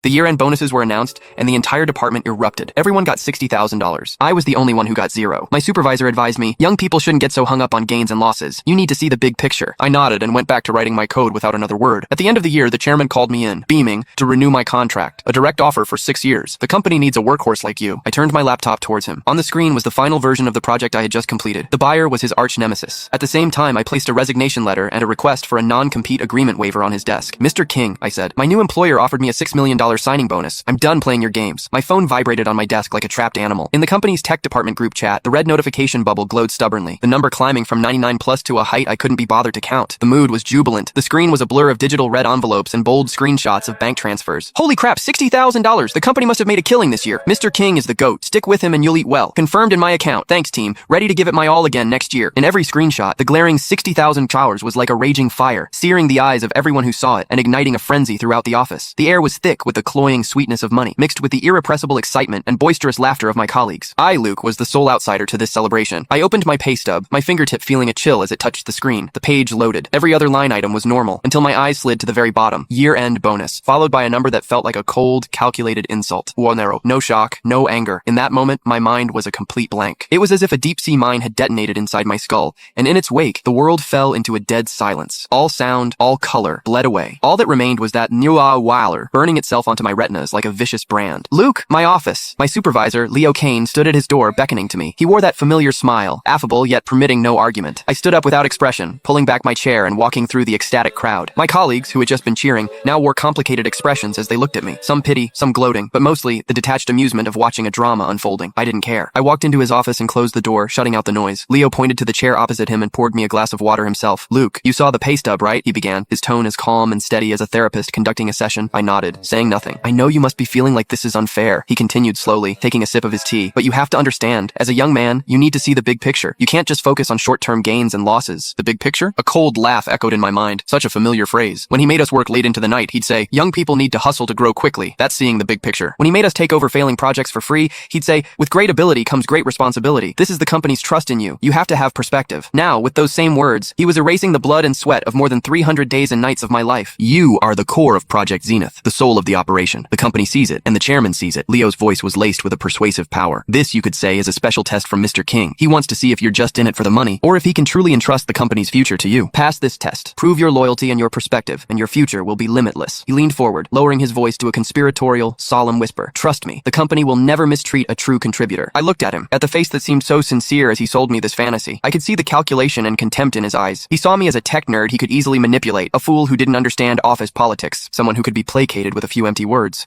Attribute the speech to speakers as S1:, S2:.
S1: The year-end bonuses were announced, and the entire department erupted. Everyone got $60,000. I was the only one who got zero. My supervisor advised me, young people shouldn't get so hung up on gains and losses. You need to see the big picture. I nodded and went back to writing my code without another word. At the end of the year, the chairman called me in, beaming, to renew my contract. A direct offer for 6 years. The company needs a workhorse like you. I turned my laptop towards him. On the screen was the final version of the project I had just completed. The buyer was his arch nemesis. At the same time, I placed a resignation letter and a request for a non-compete agreement waiver on his desk. Mr. King, I said, my new employer offered me a $6 million signing bonus. I'm done playing your games. My phone vibrated on my desk like a trapped animal. In the company's tech department group chat, the red notification bubble glowed stubbornly, the number climbing from 99 plus to a height I couldn't be bothered to count. The mood was jubilant. The screen was a blur of digital red envelopes and bold screenshots of bank transfers. Holy crap, $60,000! The company must have made a killing this year. Mr. King is the GOAT. Stick with him and you'll eat well. Confirmed in my account. Thanks, team. Ready to give it my all again next year. In every screenshot, the glaring 60,000 hours was like a raging fire, searing the eyes of everyone who saw it and igniting a frenzy throughout the office. The air was thick with the cloying sweetness of money, mixed with the irrepressible excitement and boisterous laughter of my colleagues. I, Luke, was the sole outsider to this celebration. I opened my pay stub, my fingertip feeling a chill as it touched the screen. The page loaded. Every other line item was normal, until my eyes slid to the very bottom. Year-end bonus, followed by a number that felt like a cold, calculated insult. Buonero. No shock, no anger. In that moment, my mind was a complete blank. It was as if a deep-sea mine had detonated inside my skull, and in its wake, the world fell into a dead silence. All sound, all color, bled away. All that remained was that Nua Weiler burning itself onto my retinas like a vicious brand. Luke, my office. My supervisor, Leo Kane, stood at his door beckoning to me. He wore that familiar smile, affable yet permitting no argument. I stood up without expression, pulling back my chair and walking through the ecstatic crowd. My colleagues, who had just been cheering, now wore complicated expressions as they looked at me. Some pity, some gloating, but mostly the detached amusement of watching a drama unfolding. I didn't care. I walked into his office and closed the door, shutting out the noise. Leo pointed to the chair opposite him and poured me a glass of water himself. Luke, you saw the pay stub, right? He began, his tone as calm and steady as a therapist conducting a session. I nodded, saying nothing. I know you must be feeling like this is unfair, he continued slowly, taking a sip of his tea. But you have to understand, as a young man, you need to see the big picture. You can't just focus on short-term gains and losses. The big picture? A cold laugh echoed in my mind. Such a familiar phrase. When he made us work late into the night, he'd say, young people need to hustle to grow quickly. That's seeing the big picture. When he made us take over failing projects for free, he'd say, with great ability comes great responsibility. This is the company's trust in you. You have to have perspective. Now, with those same words, he was erasing the blood and sweat of more than 300 days and nights of my life. You are the core of Project Zenith, the soul of the operation. The company sees it, and the chairman sees it. Leo's voice was laced with a persuasive power. This, you could say, is a special test from Mr. King. He wants to see if you're just in it for the money, or if he can truly entrust the company's future to you. Pass this test. Prove your loyalty and your perspective, and your future will be limitless. He leaned forward, lowering his voice to a conspiratorial, solemn whisper. Trust me, the company will never mistreat a true contributor. I looked at him, at the face that seemed so sincere as he sold me this fantasy. I could see the calculation and contempt in his eyes. He saw me as a tech nerd he could easily manipulate, a fool who didn't understand office politics, someone who could be placated with a few empty words.